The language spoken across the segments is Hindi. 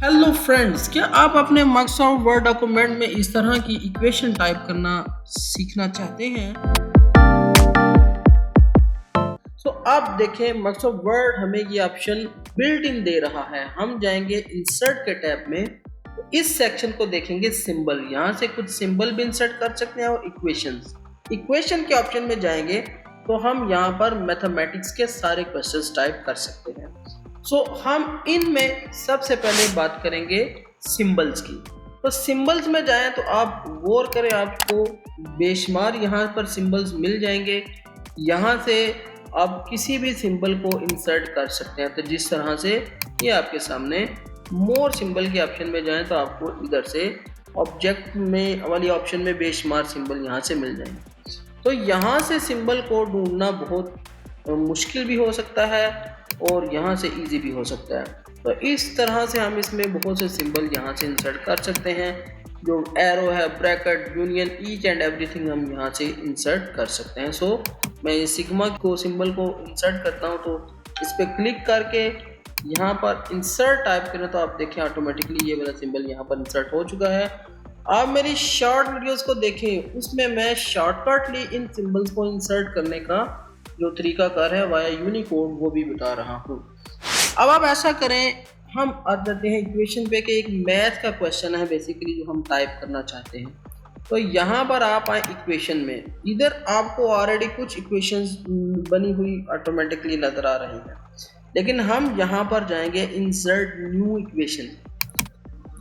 हेलो फ्रेंड्स, क्या आप अपने माइक्रोसॉफ्ट वर्ड डॉक्यूमेंट में इस तरह की इक्वेशन टाइप करना सीखना चाहते हैं? तो आप देखें, माइक्रोसॉफ्ट वर्ड हमें ये ऑप्शन बिल्ट इन दे रहा है। हम जाएंगे इंसर्ट के टैब में, तो इस सेक्शन को देखेंगे सिंबल। यहाँ से कुछ सिंबल भी इंसर्ट कर सकते हैं और इक्वेशन के ऑप्शन में जाएंगे तो हम यहाँ पर मैथमेटिक्स के सारे क्वेश्चंस टाइप कर सकते हैं। हम इनमें सबसे पहले बात करेंगे सिंबल्स की। तो सिंबल्स में जाएं तो आप गौर करें, आपको बेशुमार यहाँ पर सिंबल्स मिल जाएंगे। यहाँ से आप किसी भी सिंबल को इंसर्ट कर सकते हैं। तो जिस तरह से ये आपके सामने मोर सिंबल के ऑप्शन में जाएं तो आपको इधर से ऑब्जेक्ट में वाली ऑप्शन में बेशुमार सिंबल यहाँ से मिल जाएंगे। तो यहाँ से सिंबल को ढूंढना बहुत मुश्किल भी हो सकता है और यहाँ से इजी भी हो सकता है। तो इस तरह से हम इसमें बहुत से सिंबल यहाँ से इंसर्ट कर सकते हैं। जो एरो है, bracket, union, each and everything हम यहाँ से इंसर्ट कर सकते हैं। मैं ये सिग्मा को सिंबल को इंसर्ट करता हूँ, तो इस पर क्लिक करके यहाँ पर इंसर्ट टाइप करें तो आप देखें ऑटोमेटिकली ये वाला सिंबल यहाँ पर इंसर्ट हो चुका है। आप मेरी शॉर्ट वीडियोस को देखें, उसमें मैं शॉर्टकटली इन सिंबल्स को इंसर्ट करने का जो तरीकाकार है वाया यूनिकोड वो भी बता रहा हूँ। अब आप ऐसा करें, हम आ जाते हैं इक्वेशन पे कि एक मैथ का क्वेश्चन है बेसिकली जो हम टाइप करना चाहते हैं। तो यहाँ पर आप आए इक्वेशन में, इधर आपको ऑलरेडी कुछ इक्वेशंस बनी हुई ऑटोमेटिकली नजर आ रही हैं, लेकिन हम यहाँ पर जाएंगे इंसर्ट न्यू इक्वेशन।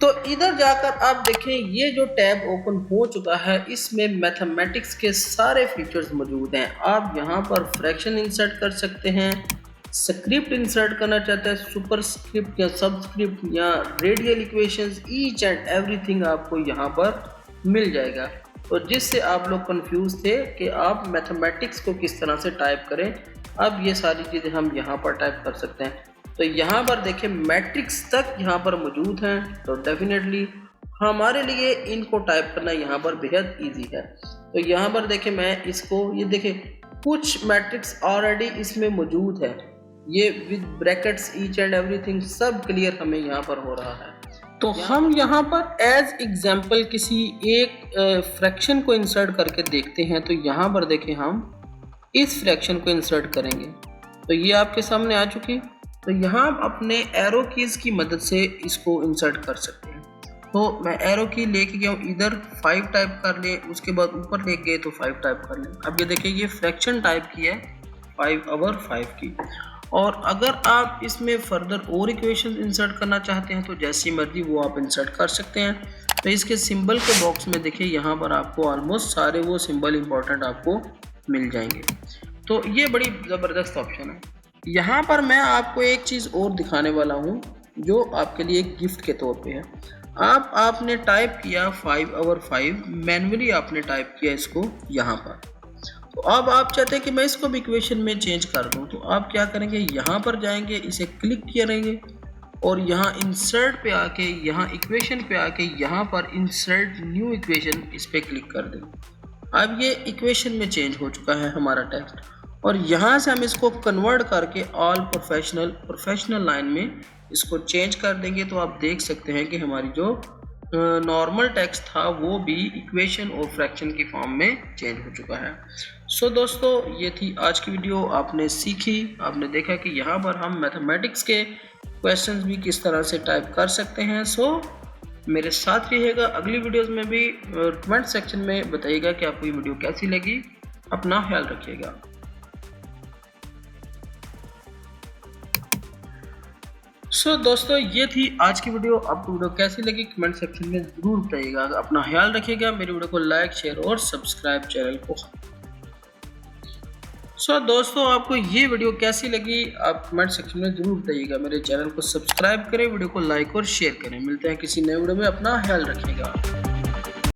तो इधर जाकर आप देखें ये जो टैब ओपन हो चुका है, इसमें मैथमेटिक्स के सारे फीचर्स मौजूद हैं। आप यहाँ पर फ्रैक्शन इंसर्ट कर सकते हैं, स्क्रिप्ट इंसर्ट करना चाहते हैं, सुपर स्क्रिप्ट या सबस्क्रिप्ट या radial equations, each and everything आपको यहाँ पर मिल जाएगा। तो जिससे आप लोग कंफ्यूज थे कि आप मैथमेटिक्स को किस तरह से टाइप करें, अब ये सारी चीज़ें हम यहाँ पर टाइप कर सकते हैं। तो यहाँ पर देखें मैट्रिक्स तक यहाँ पर मौजूद हैं, तो डेफिनेटली हमारे लिए इनको टाइप करना यहाँ पर बेहद इजी है। तो यहाँ पर देखें मैं इसको, ये देखें कुछ मैट्रिक्स ऑलरेडी इसमें मौजूद है, ये with brackets, each and everything सब क्लियर हमें यहाँ पर हो रहा है। तो हम यहाँ पर एज एग्जाम्पल किसी एक फ्रैक्शन को इंसर्ट करके देखते हैं। तो यहाँ पर देखें हम इस फ्रैक्शन को इंसर्ट करेंगे, तो ये आपके सामने आ चुकी। तो यहाँ आप अपने एरो कीज़ की मदद से इसको इंसर्ट कर सकते हैं। तो मैं एरो की लेके गया हूँ, इधर 5 टाइप कर ले, उसके बाद ऊपर ले गए तो 5 टाइप कर ले। अब ये देखिए ये फ्रैक्शन टाइप की है 5/5 की। और अगर आप इसमें फर्दर और इक्वेशन इंसर्ट करना चाहते हैं तो जैसी मर्जी वो आप इंसर्ट कर सकते हैं। तो इसके सिंबल के बॉक्स में देखिए यहाँ पर आपको ऑलमोस्ट सारे वो सिंबल इंपॉर्टेंट आपको मिल जाएंगे। तो ये बड़ी ज़बरदस्त ऑप्शन है। यहाँ पर मैं आपको एक चीज़ और दिखाने वाला हूँ जो आपके लिए गिफ्ट के तौर पे है। आपने टाइप किया 5/5, मैन्युअली आपने टाइप किया इसको यहाँ पर। तो अब आप चाहते हैं कि मैं इसको भी इक्वेशन में चेंज कर दूँ, तो आप क्या करेंगे, यहाँ पर जाएंगे, इसे क्लिक करेंगे और यहाँ इंसर्ट पे आके, यहाँ इक्वेशन पे आके, यहाँ पर इंसर्ट न्यू इक्वेशन इस पर क्लिक कर दें। अब ये इक्वेशन में चेंज हो चुका है हमारा टेक्स्ट, और यहाँ से हम इसको कन्वर्ट करके ऑल प्रोफेशनल लाइन में इसको चेंज कर देंगे। तो आप देख सकते हैं कि हमारी जो नॉर्मल टेक्स्ट था वो भी इक्वेशन और फ्रैक्शन की फॉर्म में चेंज हो चुका है। दोस्तों, ये थी आज की वीडियो। आपने सीखी, आपने देखा कि यहाँ पर हम मैथमेटिक्स के क्वेश्चंस भी किस तरह से टाइप कर सकते हैं। मेरे साथ रहिएगा अगली वीडियोस में भी। कमेंट सेक्शन में बताइएगा कि आपको ये वीडियो कैसी लगी। अपना ख्याल रखिएगा। दोस्तों, ये थी आज की वीडियो। आपको वीडियो कैसी लगी कमेंट सेक्शन में ज़रूर बताइएगा। अपना ख्याल रखिएगा। मेरी वीडियो को लाइक, शेयर और सब्सक्राइब चैनल को। दोस्तों, आपको ये वीडियो कैसी लगी आप कमेंट सेक्शन में ज़रूर बताइएगा। मेरे चैनल को सब्सक्राइब करें, वीडियो को लाइक और शेयर करें। मिलते हैं किसी नए वीडियो में। अपना ख्याल रखिएगा।